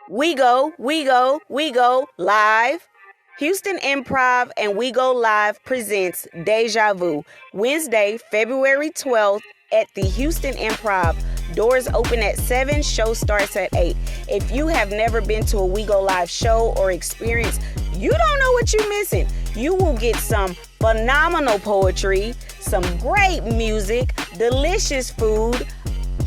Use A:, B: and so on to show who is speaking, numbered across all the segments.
A: We go live. Houston Improv and WeGoLive presents Deja Vu, Wednesday, February 12th at the Houston Improv. Doors open at 7, show starts at 8. If you have never been to a WeGoLive show or experience, you don't know what you're missing. You will get some phenomenal poetry, some great music, delicious food,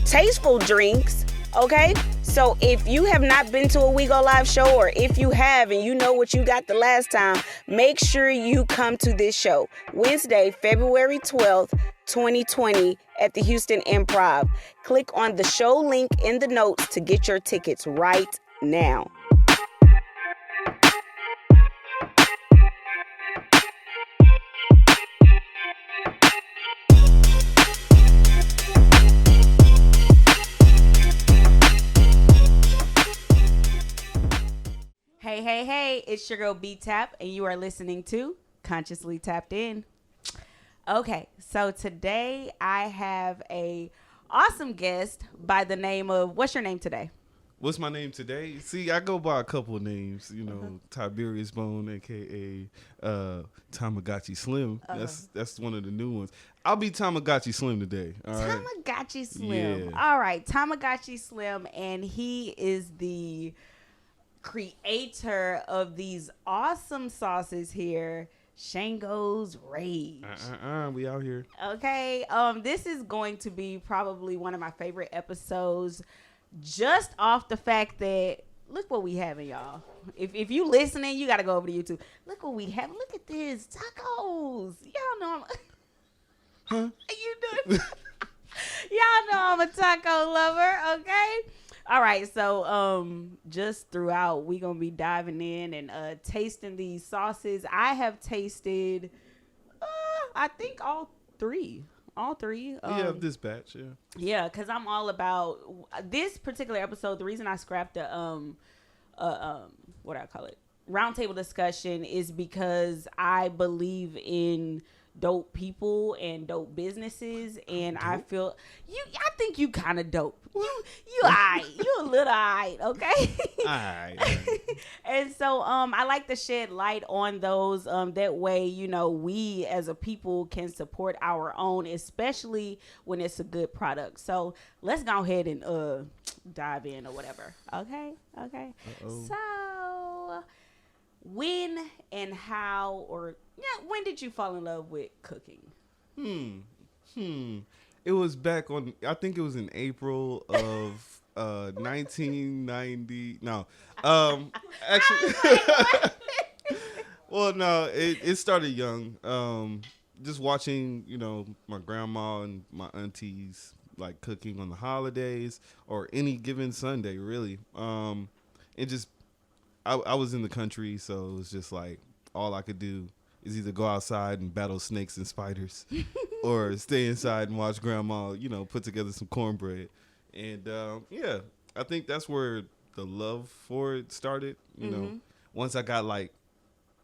A: tasteful drinks, okay? So if you have not been to a WeGoLive show, or if you have and you know what you got the last time, make sure you come to this show. Wednesday, February 12th, 2020 at the Houston Improv. Click on the show link in the notes to get your tickets right now. Hey, it's your girl BeeTap, and you are listening to Consciously Tapped In. Okay, so today I have a awesome guest by the name of, what's your name today?
B: What's my name today? See, I go by a couple of names, Tiberius Bone, a.k.a. Tamagotchi Slim. That's one of the new ones. I'll be Tamagotchi Slim today. All right?
A: Tamagotchi Slim.
B: Yeah.
A: All right, Tamagotchi Slim, and he is the creator of these awesome sauces here, Xango's Rage.
B: We out here.
A: Okay, this is going to be probably one of my favorite episodes, just off the fact that look what we have, y'all. If you listening, you got to go over to YouTube. Look what we have. Look at this, tacos. Y'all know
B: Huh?
A: you doing? Y'all know I'm a taco lover. Okay. All right, so just throughout, we're going to be diving in and tasting these sauces. I have tasted, I think, all three.
B: This batch, yeah.
A: Yeah, because I'm all about this particular episode. The reason I scrapped the, what do I call it? Roundtable discussion is because I believe in dope people and dope businesses, and dope? I think you kind of dope. You alright. You a little alright, okay?
B: Alright.
A: And so I like to shed light on those. That way, we as a people can support our own, especially when it's a good product. So let's go ahead and dive in or whatever. Okay.
B: Uh-oh.
A: So when and how, or when did you fall in love with cooking?
B: It was back on, I think it was in April of 1990. No. Actually, well, no, it started young. Just watching, my grandma and my aunties like cooking on the holidays or any given Sunday, really. I was in the country, so it was just like all I could do is either go outside and battle snakes and spiders or stay inside and watch grandma, put together some cornbread. And, I think that's where the love for it started. Once I got like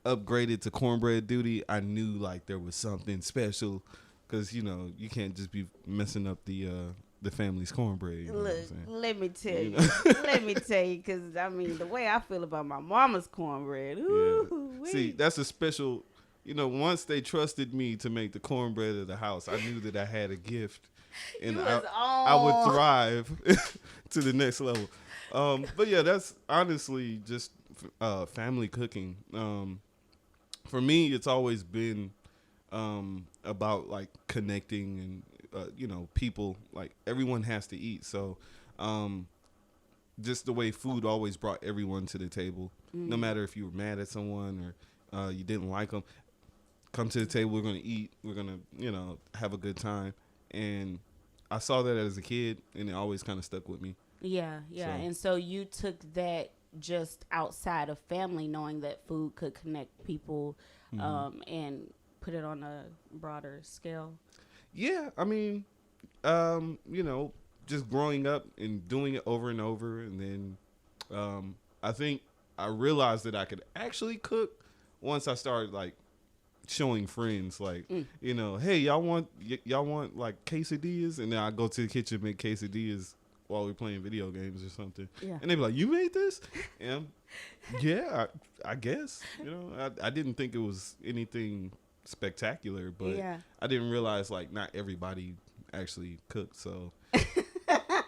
B: upgraded to cornbread duty, I knew like there was something special because, you can't just be messing up the family's cornbread.
A: Look, let me tell you. Because, the way I feel about my mama's cornbread. Ooh,
B: yeah. See, that's a special, once they trusted me to make the cornbread of the house, I knew that I had a gift. And I would thrive to the next level. But yeah, that's honestly just family cooking. For me, it's always been about like connecting and people, like everyone has to eat. So just the way food always brought everyone to the table, no matter if you were mad at someone or you didn't like them, come to the table, we're going to eat, we're going to, have a good time. And I saw that as a kid, and it always kind of stuck with me.
A: Yeah. So. And so you took that just outside of family, knowing that food could connect people and put it on a broader scale.
B: Yeah, just growing up and doing it over and over. And then I think I realized that I could actually cook once I started, like, showing friends, like, hey, y'all want like quesadillas? And then I go to the kitchen and make quesadillas while we're playing video games or something.
A: Yeah.
B: And they be like, "You made this?" And yeah, I guess. You know, I didn't think it was anything spectacular, but
A: Yeah.
B: I didn't realize like not everybody actually cooked. So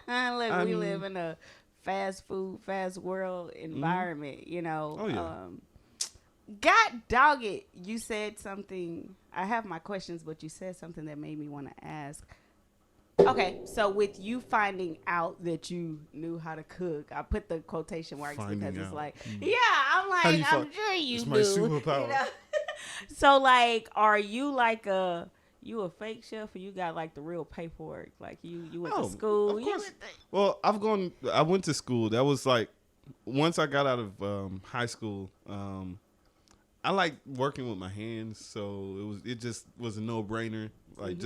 A: Look, we live in a fast food, fast world environment, you know.
B: Oh, yeah.
A: God dog it. You said something. I have my questions, but you said something that made me want to ask. Okay, so with you finding out that you knew how to cook, I put the quotation marks
B: Finding
A: because it's
B: out.
A: like, yeah, I'm like, I'm sure you
B: It's
A: do.
B: my superpower.
A: You know? So like, are you like you a fake chef or you got like the real paperwork? Like you went to school?
B: Of course. Well, I went to school. That was like, once I got out of high school, I like working with my hands, so it just was a no-brainer. Like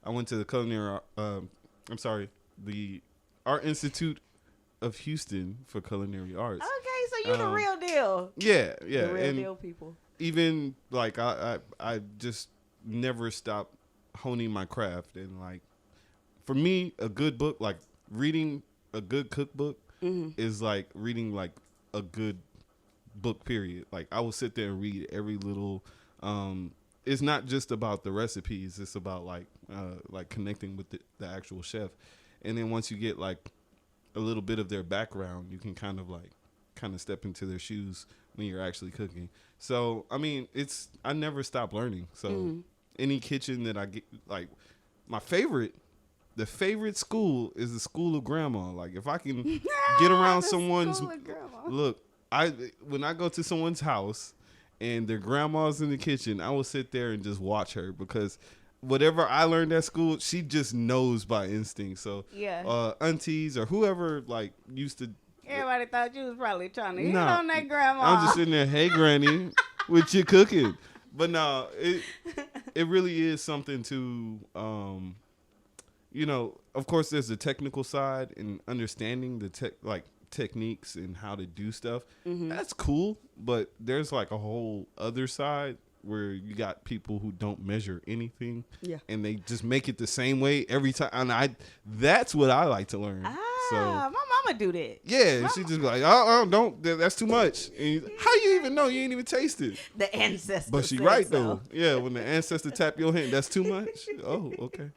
B: I went to the the Art Institute of Houston for culinary arts.
A: Okay, so you the real deal.
B: Yeah.
A: The real deal people.
B: Even like I just never stopped honing my craft, and like for me, a good book, like reading a good cookbook is like reading like a good book, period. Like I will sit there and read every little it's not just about the recipes, it's about like connecting with the actual chef. And then once you get like a little bit of their background, you can kind of step into their shoes when you're actually cooking. So I mean, I never stop learning. So any kitchen that I get, like the favorite school is the school of grandma. Like if I can get around someone's look, when I go to someone's house and their grandma's in the kitchen, I will sit there and just watch her, because whatever I learned at school, she just knows by instinct. So aunties or whoever like used to.
A: Everybody thought you was probably trying to hit on that grandma.
B: I'm just sitting there, hey granny, what you cooking? But no, it really is something to you know, of course there's the technical side and understanding the techniques and how to do stuff. That's cool, but there's like a whole other side where you got people who don't measure anything, and they just make it the same way every time. And that's what I like to learn. So
A: my mama do that.
B: Yeah, she just be like, don't, that's too much. And how you even know? You ain't even tasted
A: the ancestor.
B: But she right though. Yeah, when the ancestor tap your hand, that's too much. Oh, okay.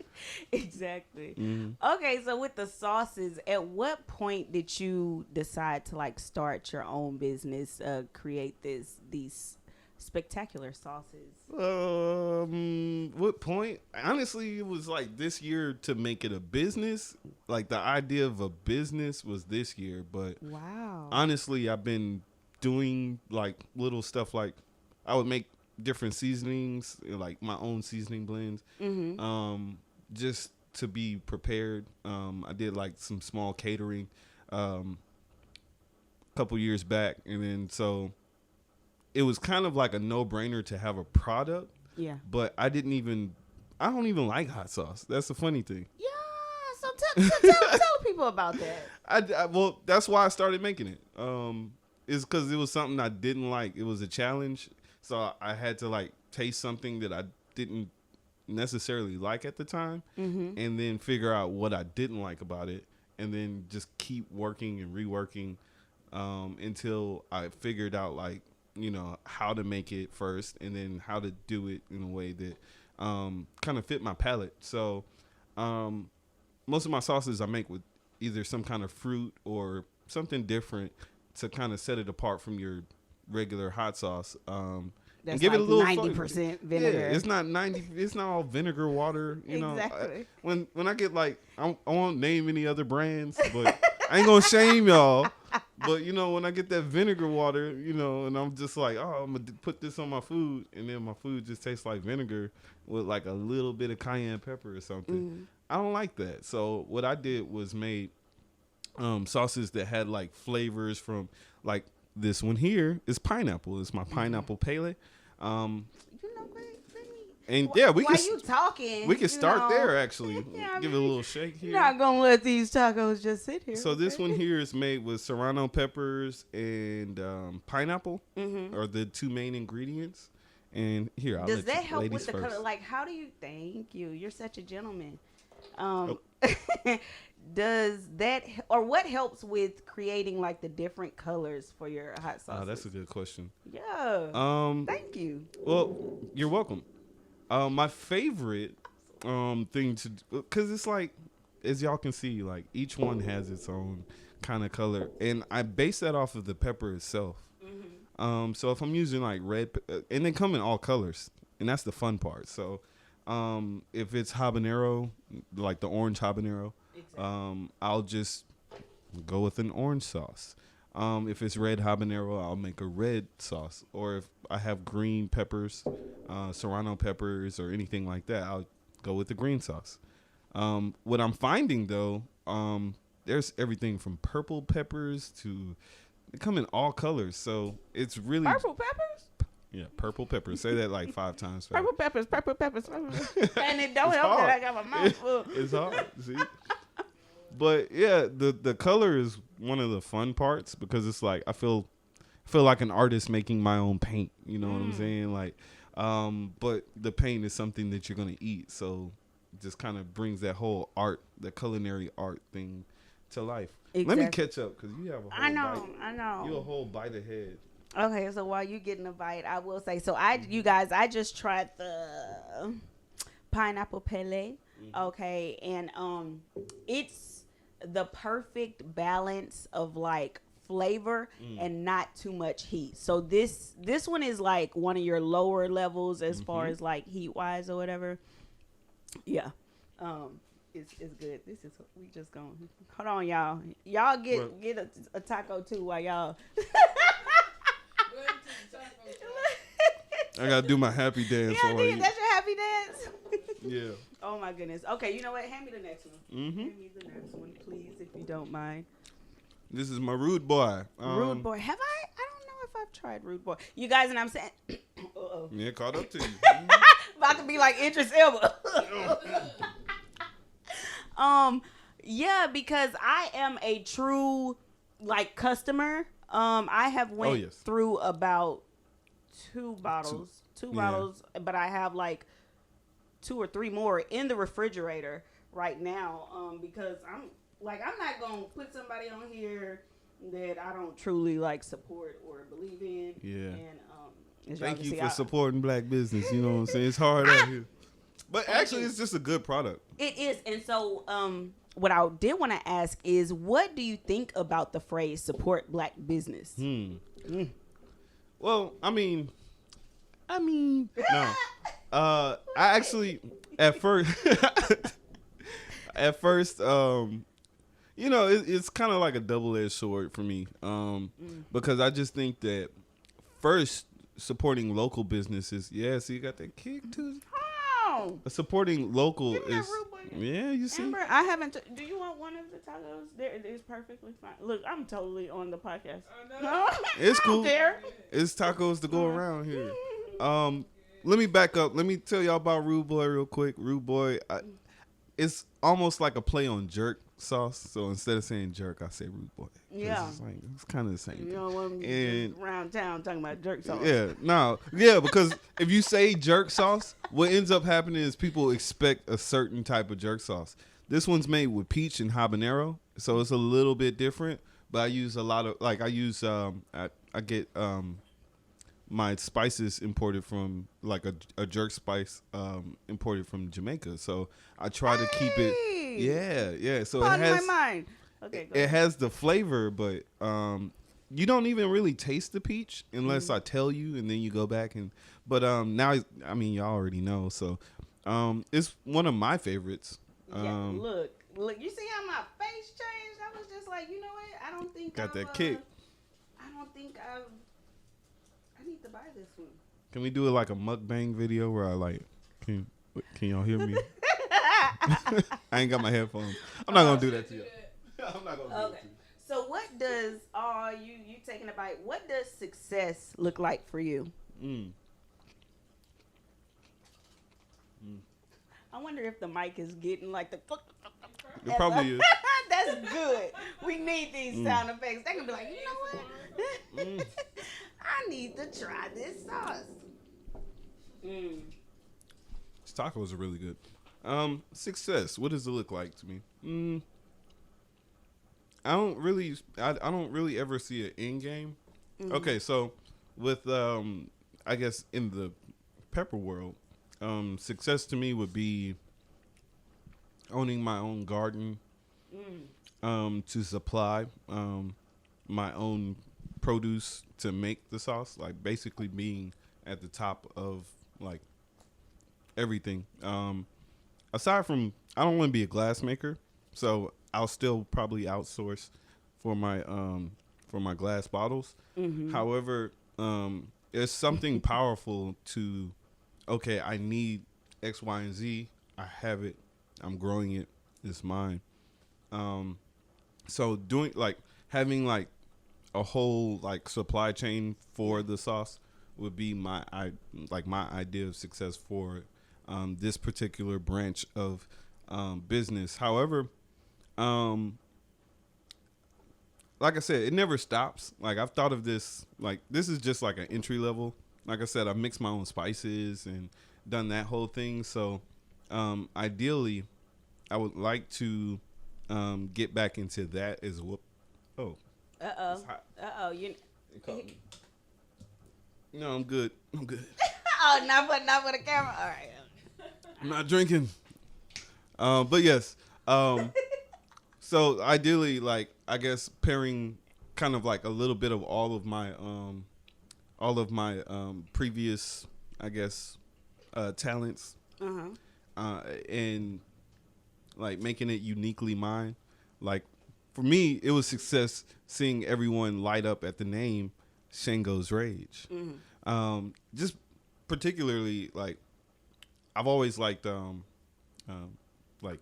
A: Exactly. Okay, so with the sauces, at what point did you decide to like start your own business, create these spectacular sauces?
B: What point? Honestly, it was like this year to make it a business. Like the idea of a business was this year, but
A: wow.
B: Honestly, I've been doing like little stuff, like I would make different seasonings, like my own seasoning blends, just to be prepared. I did like some small catering a couple years back, and then so it was kind of like a no-brainer to have a product. Yeah. But I don't even like hot sauce. That's the funny thing.
A: Yeah. So tell people about that.
B: Well, that's why I started making it. Is because it was something I didn't like. It was a challenge. So I had to like taste something that I didn't necessarily like at the time, and then figure out what I didn't like about it, and then just keep working and reworking until I figured out like, you know, how to make it first, and then how to do it in a way that kind of fit my palate. So most of my sauces I make with either some kind of fruit or something different to kind of set it apart from your regular hot sauce.
A: That's
B: and give
A: like
B: it a little
A: 90% vinegar.
B: Yeah, it's not 90. It's not all vinegar water. You know,
A: exactly.
B: When I get like, I won't name any other brands, but I ain't gonna shame y'all. But you know, when I get that vinegar water, you know, and I'm just like, oh, I'm gonna put this on my food, and then my food just tastes like vinegar with like a little bit of cayenne pepper or something. I don't like that. So what I did was made sauces that had like flavors from, like this one here is pineapple. It's my pineapple pele. And yeah, we can.
A: You talking?
B: We can start there actually. Give it a little shake here.
A: You're not gonna let these tacos just sit here.
B: So this one here is made with serrano peppers and pineapple, are the two main ingredients. And here, I'll
A: does
B: let
A: that
B: you
A: help
B: ladies
A: with the
B: first.
A: color? Like, how do you? Thank you. You're such a gentleman. does that, or what helps with creating like the different colors for your hot sauces?
B: Oh, that's a good question.
A: Yeah. Thank you.
B: Well, you're welcome. My favorite thing to, because it's like, as y'all can see, like each one has its own kind of color, and I base that off of the pepper itself. So if I'm using like red, and they come in all colors, and that's the fun part. So if it's habanero, like the orange habanero, I'll just go with an orange sauce. If it's red habanero, I'll make a red sauce. Or if I have green peppers, serrano peppers, or anything like that, I'll go with the green sauce. What I'm finding though, there's everything from purple peppers to, they come in all colors. So it's really
A: Purple peppers?
B: Yeah, purple peppers. Say that like 5 times fast.
A: Purple peppers, purple peppers. And it don't
B: It's
A: help that
B: hard.
A: I got my mouth full.
B: It's hard. See? But yeah, the color is one of the fun parts, because it's like I feel like an artist making my own paint. You know what I'm saying? Like, but the paint is something that you're gonna eat, so it just kind of brings that whole art, the culinary art thing, to life.
A: Exactly.
B: Let me catch up, because you have a whole
A: I know,
B: bite.
A: I know.
B: You a whole bite ahead.
A: Okay, so while you getting a bite, I will say, so you guys, I just tried the pineapple pele. Okay, and it's the perfect balance of like flavor and not too much heat. So this one is like one of your lower levels as far as like heat wise or whatever. Yeah. It's good. This is, we just gonna hold on, y'all. Y'all get a taco too while y'all.
B: I gotta do my happy dance.
A: Yeah, that's your happy dance.
B: Yeah.
A: Oh my goodness. Okay, you know what? Hand me the next one. Hand me the next one, please, if you don't mind.
B: This is my rude boy.
A: Rude boy. Have I? I don't know if I've tried rude boy. You guys, and I'm saying. Uh-oh.
B: Yeah, caught up to you.
A: About to be like Idris Elba. Yeah, because I am a true like customer. I have went through about 2 bottles, bottles, but I have like 2 or 3 more in the refrigerator right now. Because I'm not gonna put somebody on here that I don't truly like support or believe in.
B: Yeah.
A: And
B: thank you for supporting black business. You know what I'm saying? It's hard out here, but actually, it's just a good product.
A: It is, and so what I did want to ask is, what do you think about the phrase "support black business"?
B: Well, I mean, no. I actually, at first, you know, it's kind of like a double-edged sword for me, because I just think that first, supporting local businesses, so you got that kick too.
A: Oh,
B: supporting local is, you see.
A: Amber, I haven't. Do you want one of the tacos? There, it is perfectly fine. Look, I'm totally on the podcast. No,
B: it's cool.
A: There.
B: It's tacos to go around here. Let me back up. Let me tell y'all about Rude Boy real quick. Rude Boy, it's almost like a play on jerk sauce. So instead of saying jerk, I say Rude Boy.
A: Yeah,
B: it's kind of the same.
A: You know, when around town talking about jerk sauce.
B: Because if you say jerk sauce, what ends up happening is people expect a certain type of jerk sauce. This one's made with peach and habanero, so it's a little bit different. But I use a lot of I get my spices imported from like a jerk spice imported from Jamaica. So I try to keep it. Yeah. So it has
A: my mind. Okay,
B: it has the flavor, but you don't even really taste the peach unless I tell you, and then you go back and. But now, I mean, y'all already know, so it's one of my favorites.
A: Look, you see how my face changed? I was just like, you know what? I don't think
B: got that kick.
A: I don't think I need to buy this one.
B: Can we do it like a mukbang video where I like can y'all hear me? I ain't got my headphones. I'm not gonna do that to you. I'm not gonna do that to you.
A: So what does you taking a bite? What does success look like for you? I wonder if the mic is getting like the.
B: It probably is.
A: That's good. We need these sound effects. They can be like, you know what? I need to try this sauce.
B: These tacos are really good. Success. What does it look like to me? I don't really ever see an end game. Okay, so with I guess in the pepper world, success to me would be owning my own garden, to supply my own produce to make the sauce, like basically being at the top of like everything. Aside from, I don't want to be a glass maker, so I'll still probably outsource for my glass bottles. However, it's something powerful to, okay, I need X, Y, and Z. I have it. I'm growing it. It's mine. So doing like having like a whole like supply chain for the sauce would be my idea of success for this particular branch of business. However, like I said, it never stops. Like I've thought of this, like this is just like an entry level. Like I said, I mix my own spices and done that whole thing. So ideally, I would like to get back into that as well. Oh.
A: You.
B: No, I'm good.
A: Oh, not for the camera. All right.
B: I'm not drinking. But yes. So ideally, like I guess pairing kind of like a little bit of all of my previous, I guess, talents, and like making it uniquely mine. Like for me, it was success seeing everyone light up at the name Xango's Rage. Just particularly like I've always liked like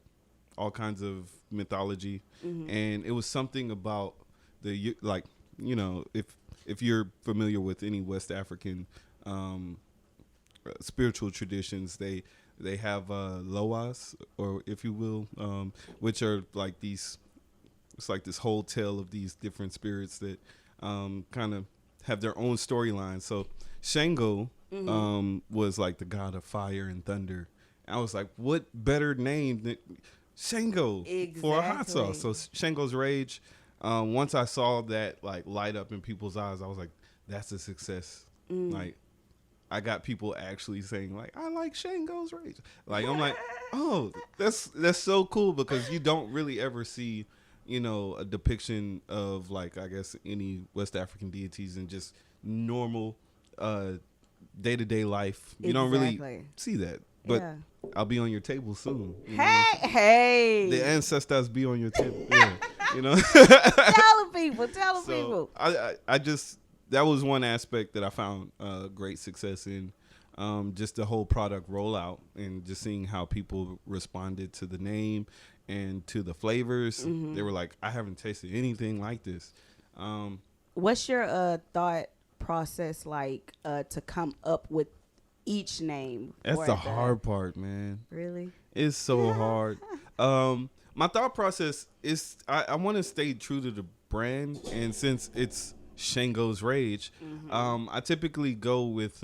B: all kinds of mythology, and it was something about the like, you know, if you're familiar with any West African spiritual traditions, they have loas, or if you will, which are like these. It's like this whole tale of these different spirits that kind of have their own storyline. So Xango was like the god of fire and thunder. I was like, what better name than Xango for a hot sauce? So Xango's Rage. Once I saw that like light up in people's eyes, I was like, that's a success. Like I got people actually saying like, I like Xango's Rage. Like I'm like, oh, that's so cool, because you don't really ever see, you know, a depiction of like, I guess, any West African deities in just normal day-to-day life. You don't really see that. But I'll be on your table soon.
A: Hey.
B: The ancestors be on your table. Yeah. You know?
A: Tell the people.
B: I just, that was one aspect that I found great success in. Just the whole product rollout and just seeing how people responded to the name and to the flavors. They were like, I haven't tasted anything like this.
A: What's your thought process like to come up with each name?
B: That's the hard part, man.
A: Really?
B: It's so hard. My thought process is I want to stay true to the brand, and since it's Xango's Rage, I typically go with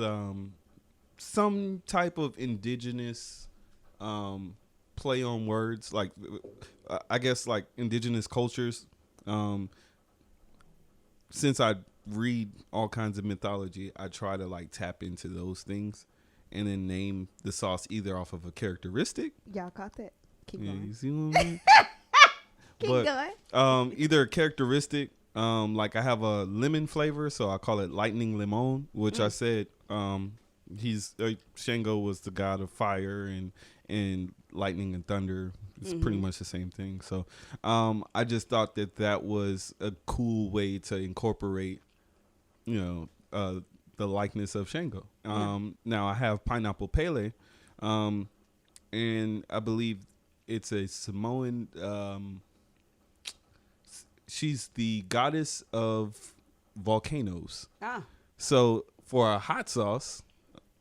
B: some type of indigenous play on words, like I guess like indigenous cultures. Since I read all kinds of mythology, I try to like tap into those things and then name the sauce either off of a characteristic.
A: Y'all caught that? Keep going.
B: You see what I mean?
A: Keep
B: going. Either a characteristic, like I have a lemon flavor, so I call it Lightning Limon, which I said he's Xango was the god of fire and lightning and thunder. It's pretty much the same thing. So I just thought that was a cool way to incorporate, you know, the likeness of Xango. Now I have Pineapple Pele, and I believe it's a Samoan. She's the goddess of volcanoes. So for a hot sauce,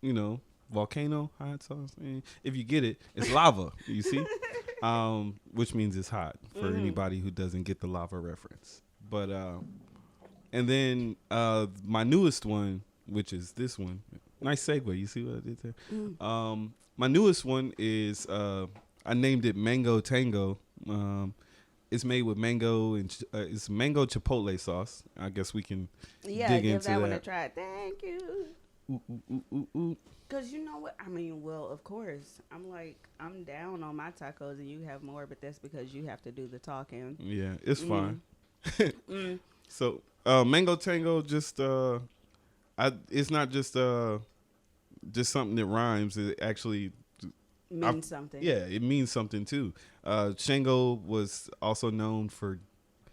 B: you know, volcano hot sauce, if you get it, it's lava. You see, which means it's hot for anybody who doesn't get the lava reference. But and then my newest one, which is this one. Nice segue. You see what I did there? My newest one is I named it Mango Tango. It's made with mango and it's mango chipotle sauce. I guess we can
A: Yeah,
B: dig
A: give
B: into
A: that one a try. Thank you.
B: Ooh, ooh, ooh, ooh, ooh.
A: Cause you know what? I mean, well, of course, I'm down on my tacos, and you have more, but that's because you have to do the talking.
B: Yeah, it's fine.
A: Mm.
B: So, mango tango, it's not just something that rhymes. It actually
A: Means something.
B: Yeah, it means something too. Xango was also known for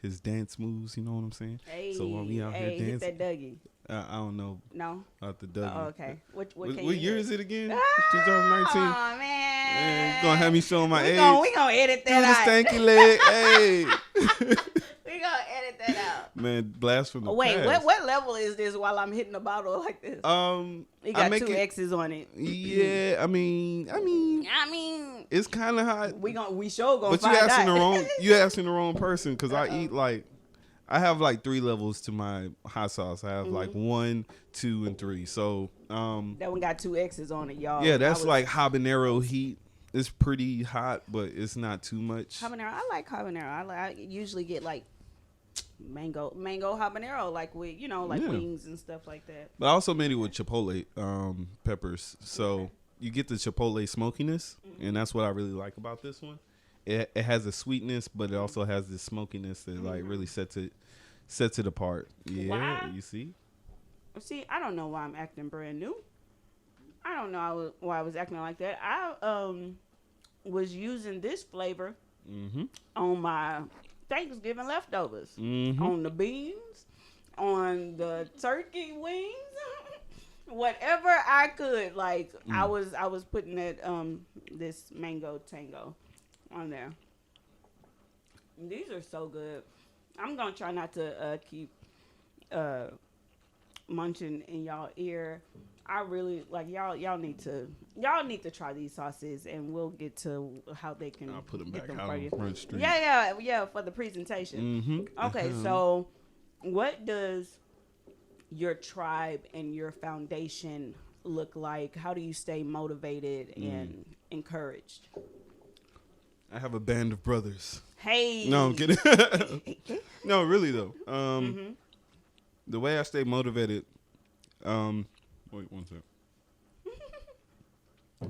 B: his dance moves. You know what I'm saying?
A: Hey,
B: so while we out here
A: hit
B: dancing,
A: that Dougie.
B: I don't know
A: No.
B: about the Dougie.
A: Oh, okay. What
B: What year is it again?
A: Oh
B: 2019.
A: man.
B: Gonna have me showing my age.
A: We gonna edit that
B: Do
A: out.
B: the stanky leg. Hey.
A: We gonna edit that out.
B: Man, blast from the
A: Wait,
B: past.
A: what level is this while I'm hitting the bottle like this? You got two X's on it.
B: Yeah, I mean, it's kind of hot.
A: We sure gonna
B: But
A: find out.
B: you asking the wrong person because I have like 3 levels to my hot sauce. I have like 1, 2, and 3. So
A: that one got 2 X's on it, y'all.
B: yeah, that's like habanero heat. It's pretty hot, but it's not too much.
A: Habanero. I like habanero. I usually get like mango habanero, like with wings and stuff like that.
B: But I also made it with chipotle peppers, so you get the chipotle smokiness, and that's what I really like about this one. It has a sweetness, but it also has this smokiness that like really sets it apart. Yeah,
A: Wow.
B: you see.
A: See, I don't know why I'm acting brand new. I don't know why I was acting like that. I was using this flavor on my Thanksgiving leftovers, on the beans, on the turkey wings, whatever I could. Like I was putting that this mango tango on there. These are so good. I'm gonna try not to keep munching in y'all ear. I really like y'all need to try these sauces, and we'll get to how they can.
B: I'll put them
A: get
B: back
A: them
B: out
A: for
B: on
A: you.
B: Front Street.
A: Yeah, for the presentation. Okay, so what does your tribe and your foundation look like? How do you stay motivated and encouraged?
B: I have a band of brothers.
A: Hey.
B: No, I'm kidding. No, really though. The way I stay motivated. Wait one second.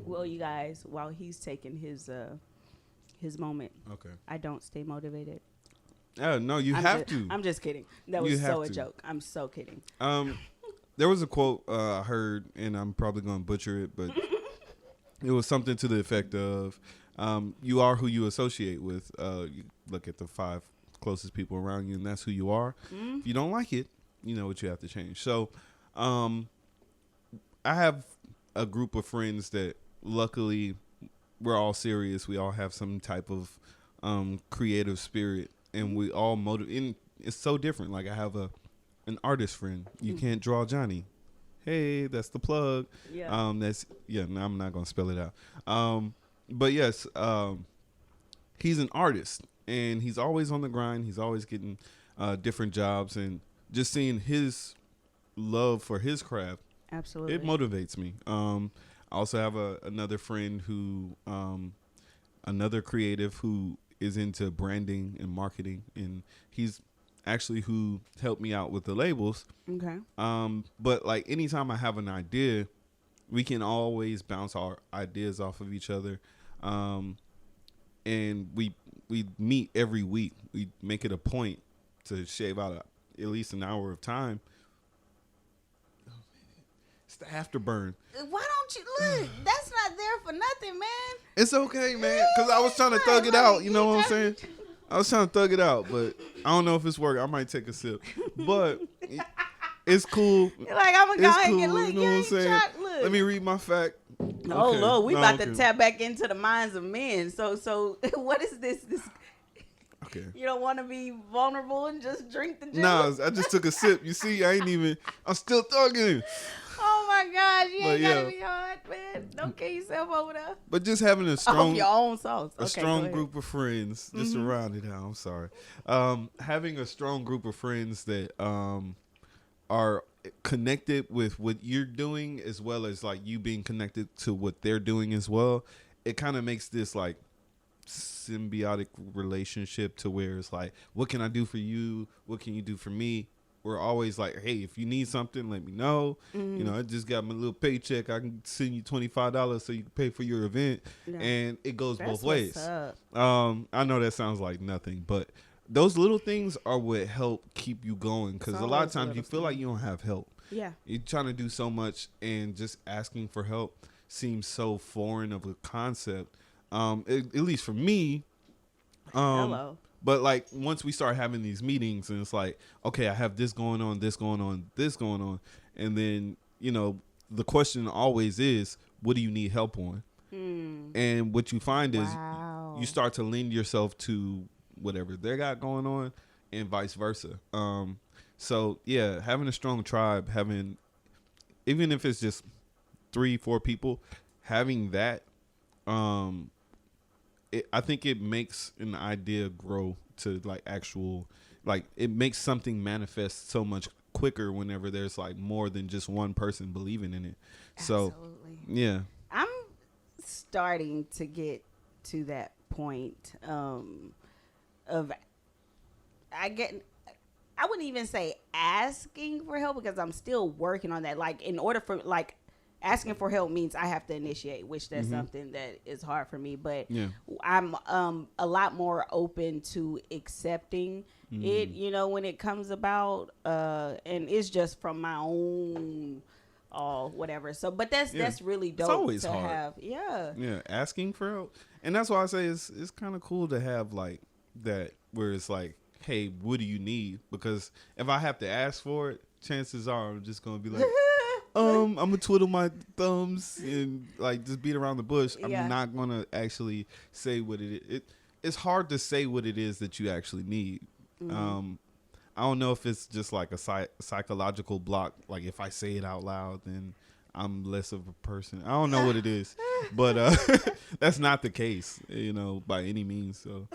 A: Well, you guys, while he's taking his moment,
B: Okay.
A: I don't stay motivated.
B: No, you have to.
A: I'm just kidding. That was so a joke. I'm so kidding.
B: There was a quote I heard, and I'm probably going to butcher it, but it was something to the effect of, "You are who you associate with." You look at the 5 closest people around you, and that's who you are. If you don't like it, you know what you have to change. So, I have a group of friends that luckily we're all serious. We all have some type of creative spirit, and we all motivate. It's so different. Like I have an artist friend. You can't draw Johnny. Hey, that's the plug.
A: Yeah.
B: No, I'm not gonna spell it out. But yes, he's an artist, and he's always on the grind. He's always getting different jobs, and just seeing his love for his craft.
A: Absolutely.
B: It motivates me. I also have another friend who, another creative who is into branding and marketing, and he's actually who helped me out with the labels.
A: Okay.
B: But like anytime I have an idea, we can always bounce our ideas off of each other. And we meet every week. We make it a point to shave out at least an hour of time. It's the afterburn.
A: Why don't you look? That's not there for nothing, man.
B: It's okay, man. Because I was trying to thug it out. You know what I'm saying? I was trying to thug it out, but I don't know if it's working. I might take a sip. But it's cool.
A: You're like, I'm going to go ahead
B: cool,
A: and look.
B: you know what I'm saying?
A: Look.
B: Let me read my fact.
A: Oh,
B: Okay.
A: Lord. We
B: No,
A: about
B: okay.
A: to tap back into the minds of men. So what is this?
B: Okay.
A: You don't want to be vulnerable and just drink the juice?
B: Nah, I just took a sip. You see, I'm still thugging.
A: Oh, my gosh. You ain't
B: But,
A: got to
B: yeah.
A: be hard, man. Don't kill yourself over there.
B: But just having a
A: Off
B: strong
A: your own sauce.
B: a strong group of friends, just to round it out. I'm sorry. Having a strong group of friends that are connected with what you're doing, as well as like you being connected to what they're doing as well. It kind of makes this like symbiotic relationship to where it's like, what can I do for you? What can you do for me? We're always like, hey, if you need something, let me know. You know, I just got my little paycheck. I can send you $25 so you can pay for your event.
A: Yeah.
B: And it goes
A: That's
B: both ways.
A: what's up.
B: I know that sounds like nothing, but those little things are what help keep you going. Because a lot of times you feel like you don't have help.
A: Yeah.
B: You're trying to do so much, and just asking for help seems so foreign of a concept. At least for me.
A: Hello.
B: But like once we start having these meetings, and it's like, okay, I have this going on, this going on, this going on, and then you know the question always is, what do you need help on? And what you find is you start to lend yourself to whatever they got going on, and vice versa. So yeah, having a strong tribe, having, even if it's just 3-4 people, having that, I think it makes an idea grow to like actual, like it makes something manifest so much quicker whenever there's like more than just one person believing in it. So yeah,
A: I'm starting to get to that point of I wouldn't even say asking for help, because I'm still working on that. Like, in order for, like, asking for help means I have to initiate, which that's something that is hard for me. But I'm a lot more open to accepting it, you know, when it comes about. And it's just from my own whatever. So, but that's really dope.
B: It's always
A: to
B: hard.
A: have. Yeah,
B: asking for help. And that's why I say it's kind of cool to have like that, where it's like, hey, what do you need? Because if I have to ask for it, chances are I'm just gonna be like, I'm gonna twiddle my thumbs and like just beat around the bush. I'm not gonna actually say what it is. It's hard to say what it is that you actually need. I don't know if it's just like a psychological block. Like if I say it out loud, then I'm less of a person. I don't know what it is, but that's not the case, you know, by any means. So,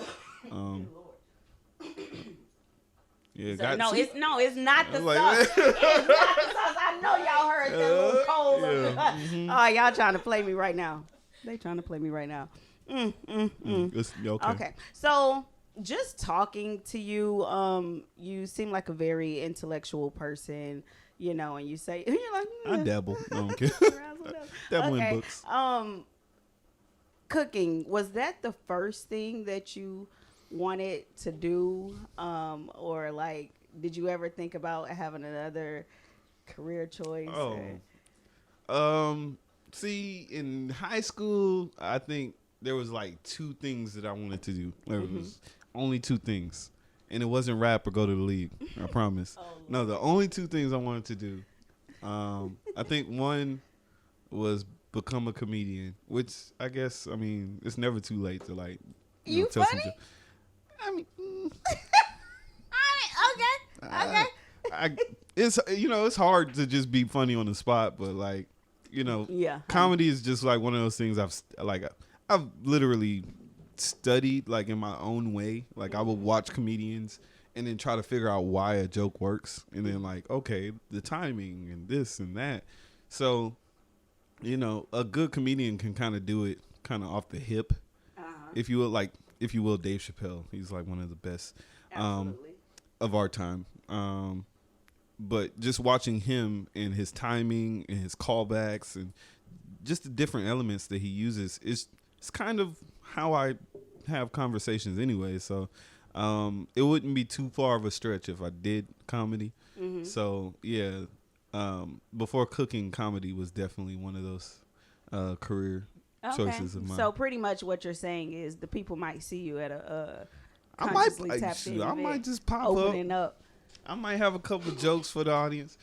B: yeah,
A: so, it's not the sauce. It's not the sauce. I know y'all heard that little cold. Oh, y'all trying to play me right now. They trying to play me right now. Okay. So, just talking to you, you seem like a very intellectual person, you know, and you say, you're like,
B: I dabble. I don't care. Dabble in books.
A: Cooking, was that the first thing that you wanted to do, or like, did you ever think about having another career choice?
B: See, in high school, I think there was like 2 things that I wanted to do. There was only 2 things, and it wasn't rap or go to the league. I promise. No, the only 2 things I wanted to do. I think one was become a comedian, which I guess, I mean, it's never too late to like
A: you
B: tell
A: funny?
B: I mean,
A: okay.
B: It's, you know, it's hard to just be funny on the spot, but like, you know, comedy is just like one of those things I've literally studied like in my own way. Like I would watch comedians and then try to figure out why a joke works, and then like, okay, the timing and this and that. So, you know, a good comedian can kind of do it kind of off the hip, if you will, like, if you will, Dave Chappelle. He's like one of the best of our time. But just watching him and his timing and his callbacks and just the different elements that he uses, it's kind of how I have conversations anyway. So it wouldn't be too far of a stretch if I did comedy. So yeah, before cooking, comedy was definitely one of those career choices of mine.
A: So pretty much what you're saying is the people might see you at a
B: I might just pop
A: opening up.
B: I might have a couple jokes for the audience.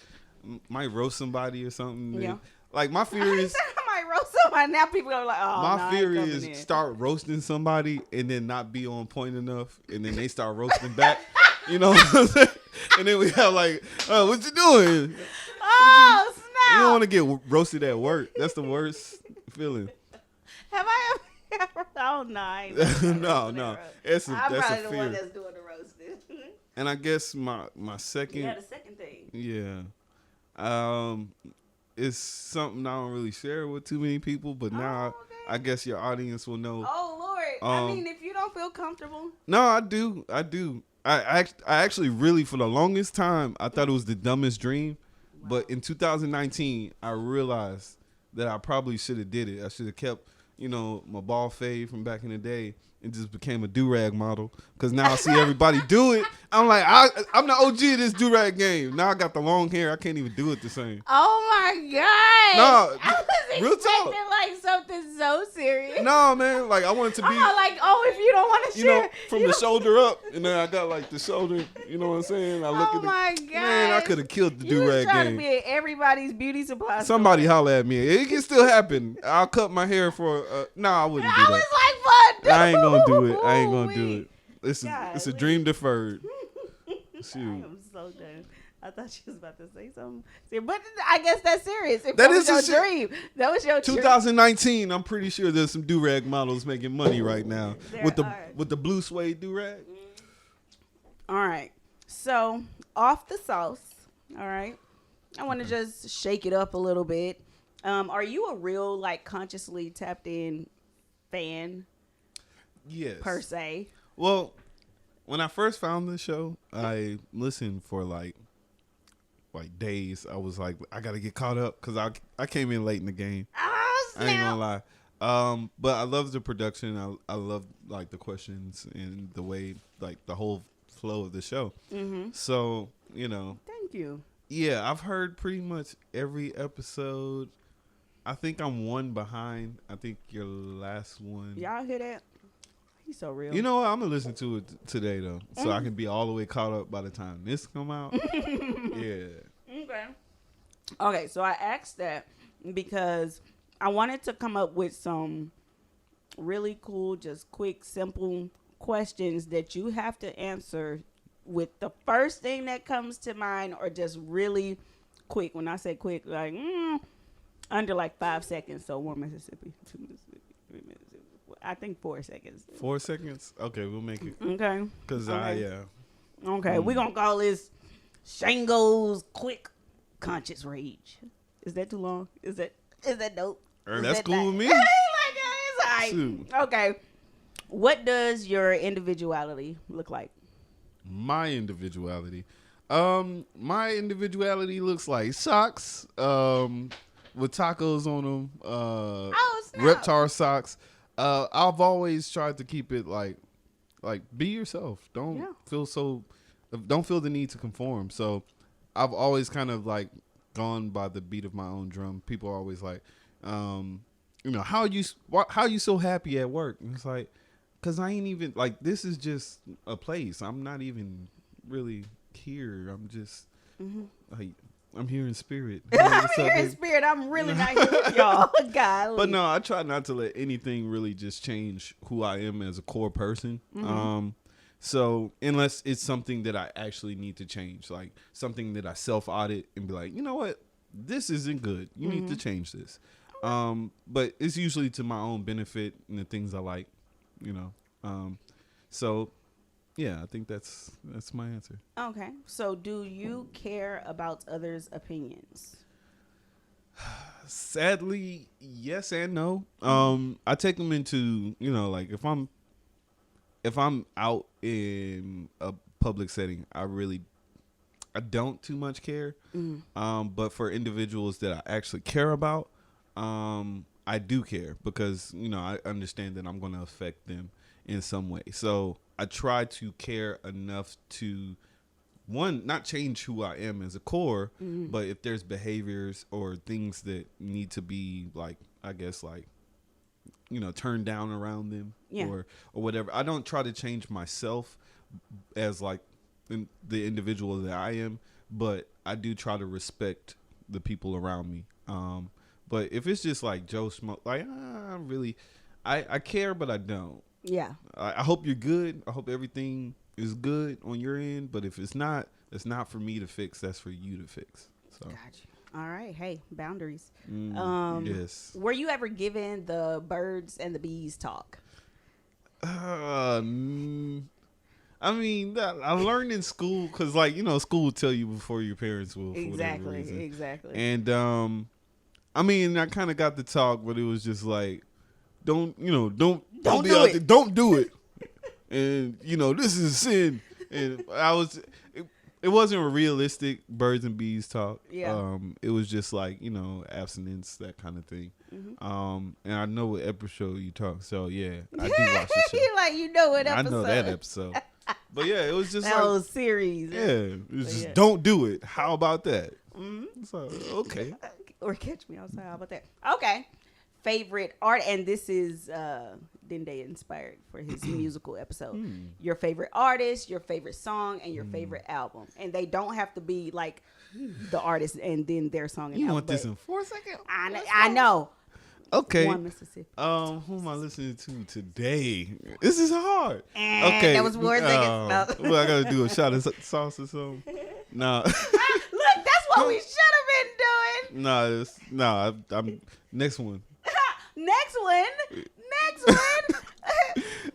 B: Might roast somebody or something.
A: Yeah.
B: Like my fear is
A: I might roast somebody. Now people are like, oh,
B: my fear is start roasting somebody and then not be on point enough, and then they start roasting back. You know what I'm saying? And then we have like, oh, what you doing?
A: Oh, snap.
B: You don't want to get roasted at work. That's the worst feeling.
A: Have I ever? Oh, no.
B: No. That's
A: I'm
B: a
A: probably
B: fear.
A: the one that's doing the roasting.
B: And I guess my second.
A: Yeah, the second thing.
B: Yeah. It's something I don't really share with too many people, but now I guess your audience will know.
A: Oh, Lord. I mean, if you don't feel comfortable.
B: No, I do. I actually really, for the longest time, I thought it was the dumbest dream. Wow. But in 2019, I realized that I probably should have did it. I should have kept, my ball fade from back in the day and just became a do-rag model. Because now I see everybody do it. I'm like, I'm the OG of this do-rag game. Now I got the long hair. I can't even do it the same.
A: Oh, my God.
B: No,
A: I was
B: real
A: expecting
B: talk.
A: like something so serious.
B: No, man. Like, I want it to be.
A: If you don't want to share.
B: From the shoulder up. And then I got like the shoulder. You know what I'm saying? I look at
A: my God.
B: Man, I could have killed the do-rag game.
A: You trying to be at everybody's beauty supply store.
B: Somebody holler at me. It can still happen. I'll cut my hair for. No, I wouldn't do that.
A: I was like, what?
B: I ain't gonna do it. I ain't gonna do it. It's a dream deferred. Shoot.
A: I am so done. I thought she was about to say something. But I guess that's serious. If
B: that
A: was
B: is
A: your dream. That was your
B: 2019. I'm pretty sure there's some do-rag models making money right now with the blue suede do-rag.
A: All right. So off the sauce. All right. I want to just shake it up a little bit. Are you a real consciously tapped in fan?
B: Yes.
A: Per se.
B: Well, when I first found the show, I listened for like days. I was like, I gotta get caught up because I came in late in the game.
A: Oh, snap.
B: I ain't gonna lie. But I love the production. I love the questions and the way the whole flow of the show. Mm-hmm. So
A: Thank you.
B: Yeah, I've heard pretty much every episode. I think I'm one behind. I think your last one.
A: Y'all hear that? He's so real.
B: You know what? I'm gonna listen to it today though, so I can be all the way caught up by the time this come out. Yeah. Okay.
A: So I asked that because I wanted to come up with some really cool, just quick, simple questions that you have to answer with the first thing that comes to mind, or just really quick. When I say quick, under 5 seconds. So 1 Mississippi, 2 Mississippi, 3 Mississippi. I think 4 seconds.
B: 4 seconds? Okay, we'll make it.
A: Okay.
B: Because
A: Okay, we're going to call this Xango's Quick Conscious Rage. Is that too long? Is that dope?
B: That's cool with me.
A: It's all right. Okay. What does your individuality look like?
B: My individuality? My individuality looks like socks with tacos on them. Reptar socks. I've always tried to keep it like be yourself. Don't feel the need to conform. So I've always kind of gone by the beat of my own drum. People are always like, how are you so happy at work? And it's like, cause I ain't even this is just a place. I'm not even really here. I'm just I'm here in spirit.
A: I'm here in spirit. I'm really not here with y'all. Golly.
B: But no, I try not to let anything really just change who I am as a core person. Mm-hmm. So unless it's something that I actually need to change, like something that I self-audit and be like, you know what, this isn't good. You need to change this. But it's usually to my own benefit and the things I like, So yeah, I think that's my answer.
A: Okay. So do you care about others' opinions?
B: Sadly, yes and no. I take them into, if I'm out in a public setting, I don't too much care. But for individuals that I actually care about, I do care because, I understand that I'm going to affect them in some way. So I try to care enough to, one, not change who I am as a core, but if there's behaviors or things that need to be turned down around them or whatever. I don't try to change myself as the individual that I am, but I do try to respect the people around me. But if it's just Joe Smoke, I care, but I don't.
A: Yeah.
B: I hope you're good. I hope everything is good on your end. But if it's not for me to fix. That's for you to fix. So.
A: Gotcha. All right. Hey, boundaries.
B: Yes.
A: Were you ever given the birds and the bees talk?
B: I learned in school because, school will tell you before your parents will.
A: Exactly.
B: And, I kind of got the talk, but it was just don't be
A: do
B: out
A: it.
B: there, don't do it. And this is sin. And it wasn't a realistic birds and bees talk.
A: Yeah.
B: It was just like, abstinence, that kind of thing. And I know what episode you talk. So yeah, I do watch the show.
A: You like what episode?
B: I know that episode. But yeah, it was just
A: that whole series.
B: Yeah, it was just don't do it. How about that? So okay.
A: Or catch me outside. How about that? Okay. Favorite art, and this is Dende inspired for his musical episode. Your favorite artist, your favorite song, and your favorite album. And they don't have to be like the artist and then their song and
B: you
A: album.
B: Want this in 4 seconds?
A: I know.
B: Okay.
A: One Mississippi.
B: Who am I listening to today? This is hard.
A: Okay. That was 4 seconds. No.
B: Well, I gotta do a shot of sauce or something. No.
A: Look, that's what we should have been doing.
B: I'm next one.
A: Next one.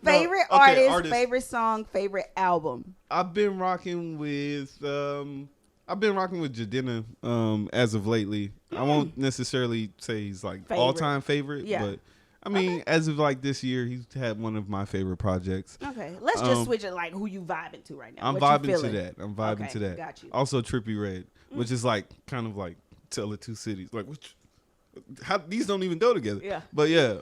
A: Favorite artist, favorite song, favorite album.
B: I've been rocking with Jadena as of lately. I won't necessarily say he's like all-time favorite, but I mean, as of like this year, he's had one of my favorite projects.
A: Okay, let's just switch it. Like, who you vibing to right now?
B: I'm vibing to that.
A: Got you.
B: Also, Trippie Redd, which is like kind of like Tale of Two Cities. Like, how these don't even go together.
A: Yeah.
B: But yeah,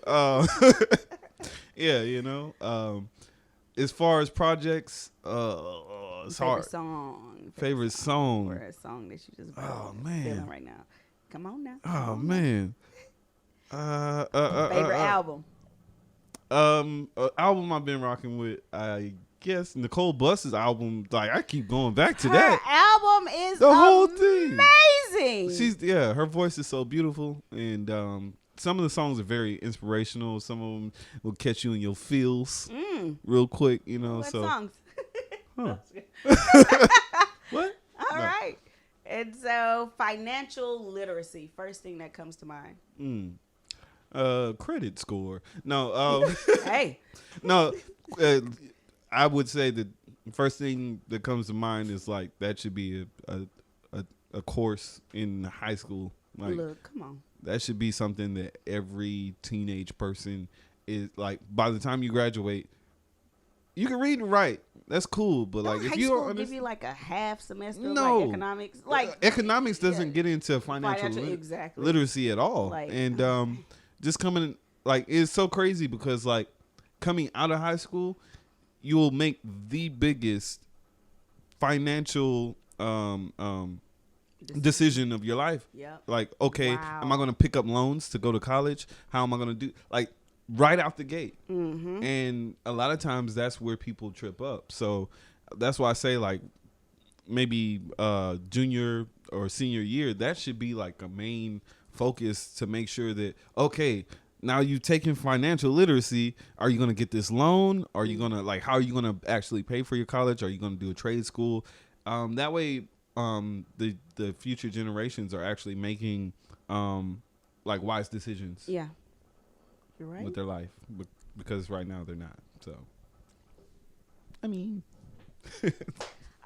B: as far as projects, it's hard. Favorite song.
A: Or a song that you just
B: feeling
A: right now. Come on now.
B: Oh man.
A: Favorite album.
B: Album I've been rocking with, I guess Nicole Buss's album. Like, I keep going back to that.
A: Her album is
B: the whole thing.
A: Amazing.
B: Her voice is so beautiful, and some of the songs are very inspirational. Some of them will catch you in your feels real quick.
A: What songs?
B: Huh. What?
A: All right. And so, financial literacy, first thing that comes to mind.
B: Credit score. No.
A: Hey.
B: No. I would say the first thing that comes to mind is like that should be a course in high school. Like,
A: look, come on.
B: That should be something that every teenage person is like. By the time you graduate, you can read and write. That's cool, but like if you don't
A: give you like a half semester
B: no
A: of like economics, like
B: economics doesn't get into financial literacy at all,
A: like,
B: and just coming like it's so crazy because like coming out of high school, you will make the biggest financial decision of your life.
A: Yeah.
B: Like, okay, am I going to pick up loans to go to college? How am I going to do like right out the gate?
A: Mm-hmm.
B: And a lot of times that's where people trip up. So that's why I say like maybe junior or senior year, that should be like a main focus to make sure that, okay, now you've taken financial literacy. Are you going to get this loan? Are you going to like, how are you going to actually pay for your college? Are you going to do a trade school? That way, the future generations are actually making like wise decisions.
A: Yeah, you're right.
B: With their life, because right now they're not. So, I mean,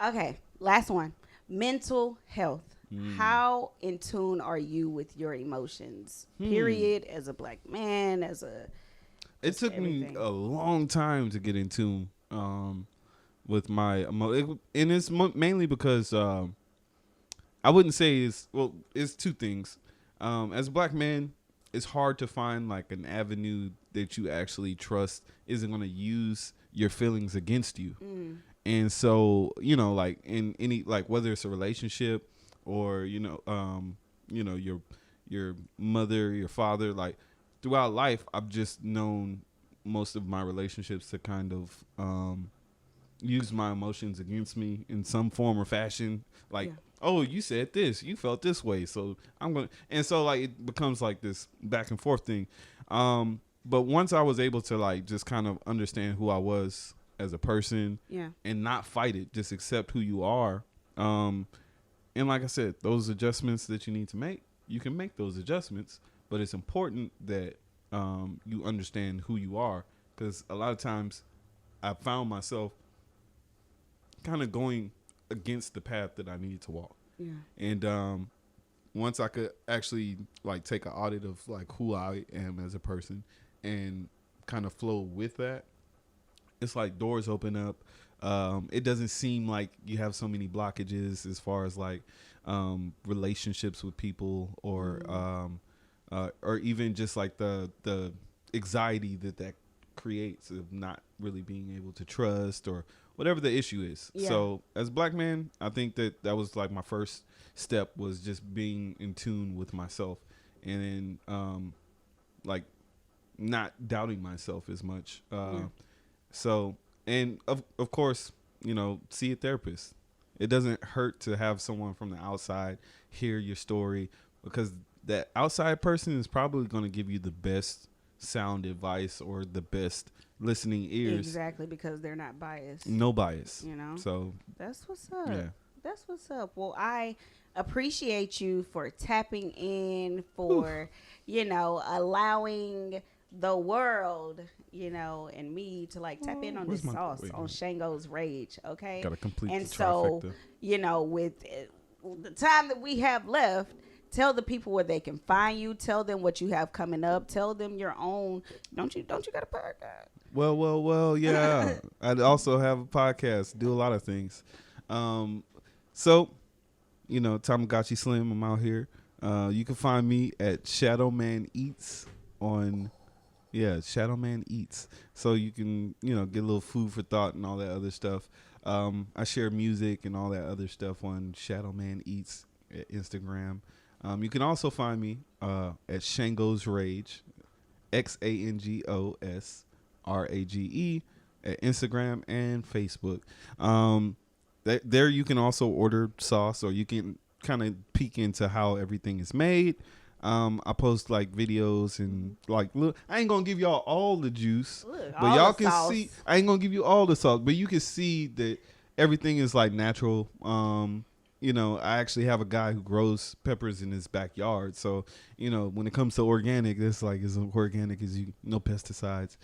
A: okay, last one. Mental health. How in tune are you with your emotions? Period. As a black man,
B: it took me a long time to get in tune with my and it's mainly because I wouldn't say it's two things. As a black man, it's hard to find like an avenue that you actually trust isn't going to use your feelings against you. And so, like in any, like whether it's a relationship or, your mother, your father, like throughout life, I've just known most of my relationships to kind of use my emotions against me in some form or fashion. Like, oh, you said this, you felt this way, so I'm going to, and so like it becomes like this back and forth thing. But once I was able to like just kind of understand who I was as a person and not fight it, just accept who you are. And like I said, those adjustments that you need to make, you can make those adjustments, but it's important that you understand who you are, because a lot of times I found myself kind of going against the path that I needed to walk. Yeah. And once I could actually like take an audit of like who I am as a person and kind of flow with that, it's like doors open up. It doesn't seem like you have so many blockages as far as like relationships with people, or even just like the anxiety that creates of not really being able to trust or whatever the issue is. Yeah. So as a black man, I think that was like my first step, was just being in tune with myself, and then like not doubting myself as much. So, and of course, see a therapist. It doesn't hurt to have someone from the outside hear your story, because that outside person is probably going to give you the best sound advice or the best listening ears.
A: Exactly, because they're not biased.
B: No bias. So
A: that's what's up.
B: Yeah.
A: That's what's up. Well, I appreciate you for tapping in, for allowing the world, and me to like tap in on this sauce on Xango's rage. Okay.
B: Gotta complete
A: and
B: the
A: so,
B: trifecta.
A: With the time that we have left, tell the people where they can find you. Tell them what you have coming up. Tell them your own. Don't you got a podcast?
B: Well, yeah. I also have a podcast. Do a lot of things. So, Tamagotchi Slim, I'm out here. You can find me at Shadow Man Eats on, Shadow Man Eats. So you can, get a little food for thought and all that other stuff. I share music and all that other stuff on Shadow Man Eats at Instagram. You can also find me at Xango's Rage, XANGOS RAGE, at Instagram and Facebook. There you can also order sauce, or you can kind of peek into how everything is made. I post like videos and like, look, I ain't gonna give y'all all the juice, but y'all can see. I ain't gonna give you all the sauce, but you can see that everything is like natural. I actually have a guy who grows peppers in his backyard. So, when it comes to organic, it's like as organic as no pesticides.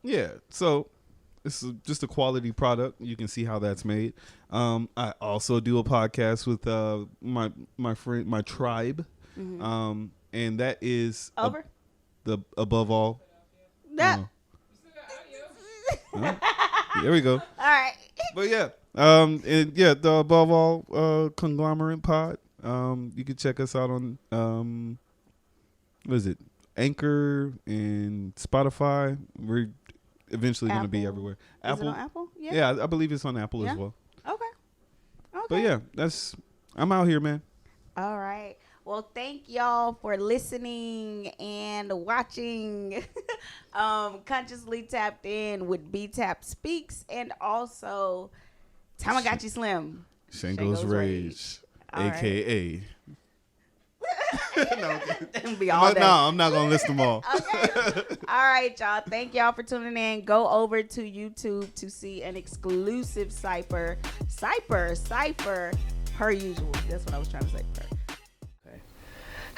B: Yeah. So it's just a quality product. You can see how that's made. I also do a podcast with my friend, my tribe. Mm-hmm. And that is
A: over
B: the above all.
A: Yeah.
B: There we go.
A: All right.
B: But yeah. The above all conglomerate pod. You can check us out on what is it? Anchor and Spotify. We're eventually going to be everywhere.
A: Apple. Is it on Apple? Yeah.
B: I believe it's on Apple as well.
A: Okay.
B: But yeah, I'm out here, man.
A: All right. Well, thank y'all for listening and watching Consciously Tapped In with BeeTap Speaks, and also Tamagotchi Slim.
B: Xango's Rage, a.k.a. I'm not going to list them all.
A: Okay. All right, y'all. Thank y'all for tuning in. Go over to YouTube to see an exclusive Cipher, per usual. That's what I was trying to say.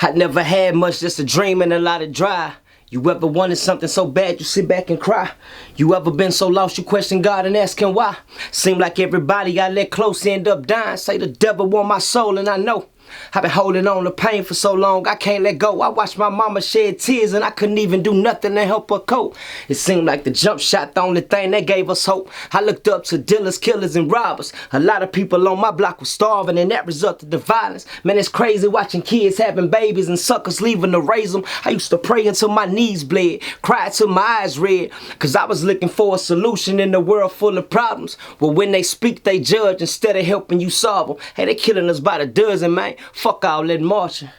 C: I never had much, just a dream and a lot of dry. You ever wanted something so bad you sit back and cry? You ever been so lost you question God and asking why? Seem like everybody I let close end up dying. Say the devil want my soul, and I know I've been holding on to pain for so long, I can't let go. I watched my mama shed tears and I couldn't even do nothing to help her cope. It seemed like the jump shot the only thing that gave us hope. I looked up to dealers, killers, and robbers. A lot of people on my block were starving, and that resulted in violence. Man, it's crazy watching kids having babies and suckers leaving to raise them. I used to pray until my knees bled, cry till my eyes red, cause I was looking for a solution in a world full of problems. Well, when they speak, they judge instead of helping you solve them. Hey, they killing us by the dozen, man. Fuck all that marching.